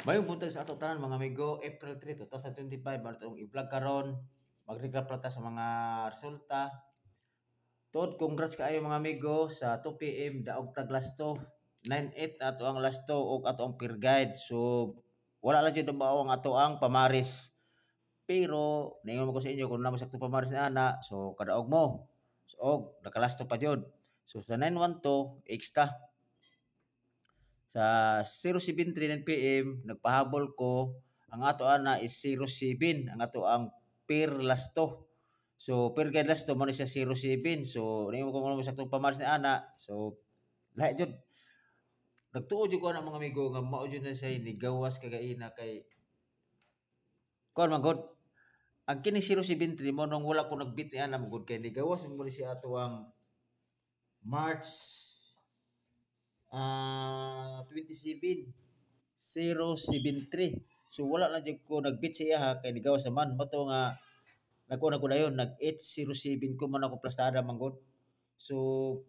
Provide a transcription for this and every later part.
Mayong buntag sa ato tanan mga amigo, April 3, 2025, atong i-vlog karon. Mag-recap ta sa mga resulta. Tod, congrats kaayo mga amigo sa 2 PM daog tag lasto. 9-8 ato ang lasto ug ato ang peer guide. So wala lang jud mao ang ato ang pamaris. Pero ningon mo ko sa inyo kung namo sakto pamaris na ana, so kadaog mo. So og nakalasto pa jud. So sa 912 extra sa 07:39 PM nagpahabol ko ang ato ana is 07 ang ato ang per lasto. So per guide lasto mo ni sa 07. So nimo ko mo saktong pamaris na ana. So lahi jud nagtuo jud ko ana mga amigo nga mao jud na say ni gawas kagaina kay kon man gud ang kini 073 mo nung wala ko nagbit ni ana magud kay ni gawas mo ni si ato ang March 27 073. So wala lang jud ko nagbit siya ha kay nigawas naman mo to nga nagko na ko dayon nag 807 ko man ako plastada manggod. So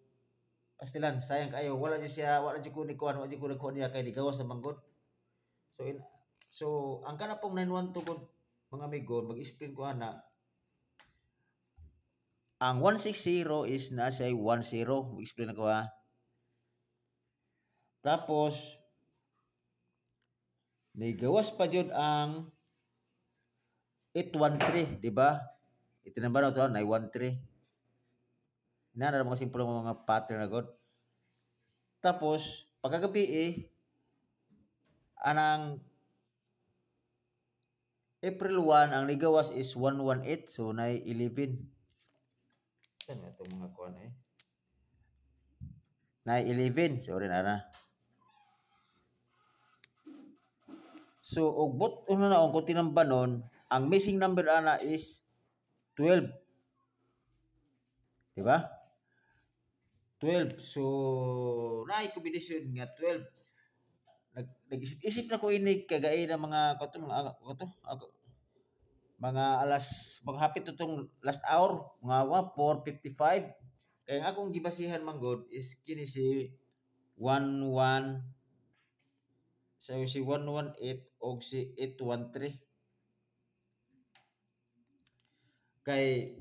pastilan sayang kayo wala jud siya wala jud ko ni kuan wala jud ko nagkuha niya kay nigawas na manggod. So ang kana pong 912 gud mga amigo mag-explain ko ana ang 160 is na siya 10 mag-explain ako ha. Tapos nigawas pa jud ang 813, di ba? Itinamba na ito, 913. Inana na mga simple mga pattern na god. Tapos, pagkagabi anang April 1, ang nigawas is 118, so na 11. Saan na itong mga kuwan Na 11, sorry na. So, ugbot una na kung tinamba nun, ang missing number ana is 12. Diba? 12. So, naay kombinasyon nga 12. Nag-isip-isip na ko ini kagay na mga mga alas mga hapit itong last hour mga 4:55 kaya ang akong gibasihan manggod is kini si 11 so si 118 o si 813 kay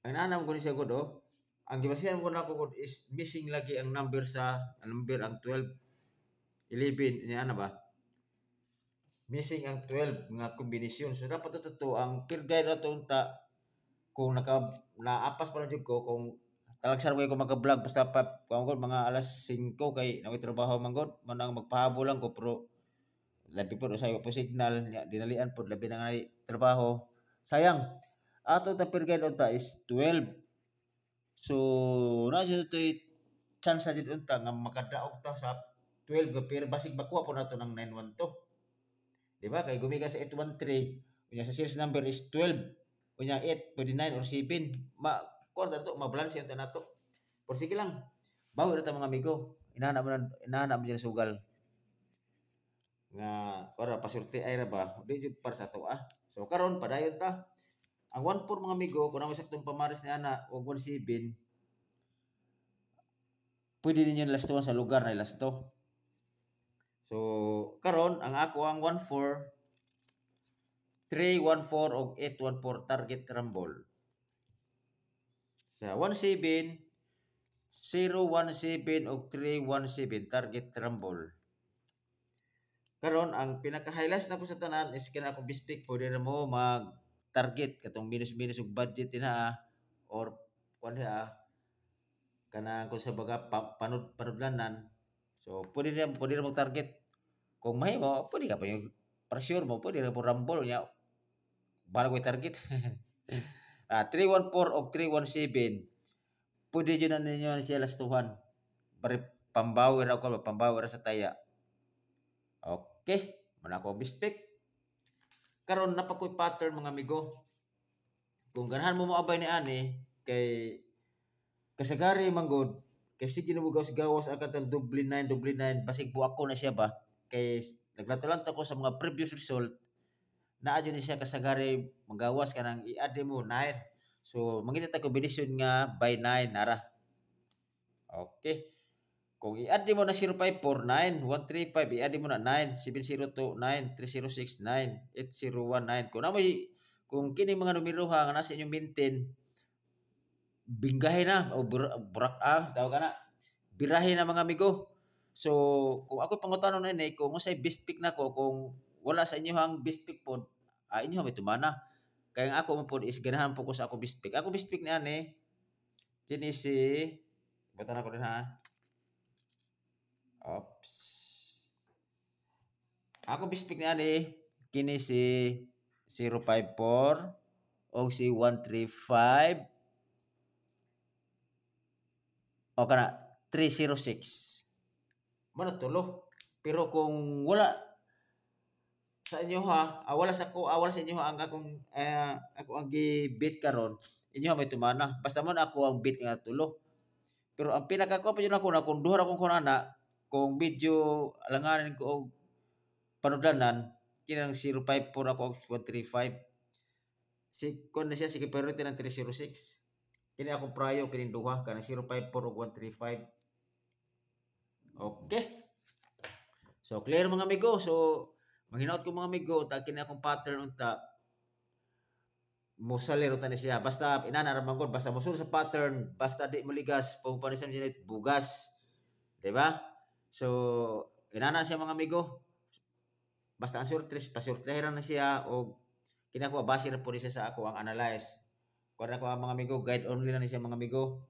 ang nanam ko ni siya god ang gibasihan ko nako god is missing lagi ang number ang 12 11 niya na ba missing ang 12 nga kombinasyon so dapat ito ang peer guide ato unta kung naapas pa lang jud ko kung talagsan ko mag-vlog basta kung mga alas 5 kay naway trabaho manggod man ang magpahabol lang ko pero labi po sa po signal dinalian po labi na nga trabaho sayang ato ta per guide unta is 12 so na jud to chance jud unta nga makadaog ta sa 12 nga pero basig makuha po nato ng 912 di ba kay gumiga sa 813 unya sa series number is 12 unya 8 pwede 9 or 7 kwarta to mabalanse unta nato por sige lang bawo ra ta mga amigo inahanap mo dyan sugal nga para pasulti ay ra ba di jud para sa to so karon padayon ta ang 14 mga amigo kung naman saktong pamaris ni ana og 17 pwede ninyo lastuhan sa lugar na lasto so karon ang ako ang 14 314 og 814 target rumble sa 17 017 og 317 target rumble karon ang pinaka-highlights na po sa tanan is kana akong bispik pwede na mo mag target katong minus og budget dinha or kuan kana kung sa baga panudlanan so pwede na mo target kung may mo pwede ka pa yung pressure mo pwede na po rumble nya bago target 314 og 317 pwede yun na ninyo siya lastuhan bari pambawer ako pambawer sa taya okay man ako bispik karon napakoy pattern mga amigo kung ganahan mo moabay ni ani kay kasagari manggod kay sige na mo gawas akan tang double 9 basig po ako na siya ba kay naglatulanta ko sa mga previous result naa jud ni siya kasagari magawas kanang i-add mo 9 so mangita ta kombinasyon nga by 9 nara okay Kung i-add mo na 0549, 135, i-add mo na 9, 7029, 3069, 8019. Kung kini mga numero ha, nga nasa inyong maintain, binggahe na, o burak tawag ka na, birahe na mga amigo. So, kung ako pangutanon na ini, kung usay best pick na ko, kung wala sa inyo hang best pick po, inyo may tumana. Kaya nga ako mo po is ganahan po ko sa ako best pick. Ako best pick na ani, kini si, batan ako din ha. Oops. Ako bispik na ani kini si 054 o si 135 o kana 306. Mana tulo. Pero kung wala sa inyo ha, wala sa inyo ang ako ang gi-beat karon, inyo may tumana. Basta man ako ang beat nga tulo. Pero ang pinaka ko pa yun ako na kung duha akong kunana, kung video alanganin ko og panudlanan kinang 054 ako 135 si kon na siya sige priority ng 306 kini akong prayo kini duha kanang 054 ug 135. Okay, so clear mga amigo. So manghinaot ko mga amigo ta kini akong pattern unta musalero ta ni siya basta inanaraman ko basta musul sa pattern basta di maligas pagpanisan dinit bugas, di ba? So inana siya mga amigo. Basta ang surtres, pasurtehan na siya o kinakuha base na po siya sa ako ang analyze. Kung ako ang mga amigo, guide only na siya mga amigo.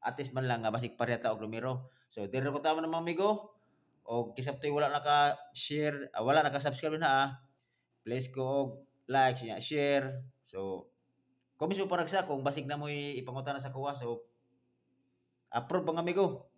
At least man lang nga basig parehata og numero. So dire ko tama ng mga amigo. O kisaptoy wala naka-share, wala naka-subscribe na please ko og like, share. So kung mismo parang sa kung basig na mo ipangutan sa kuha. So approve mga amigo.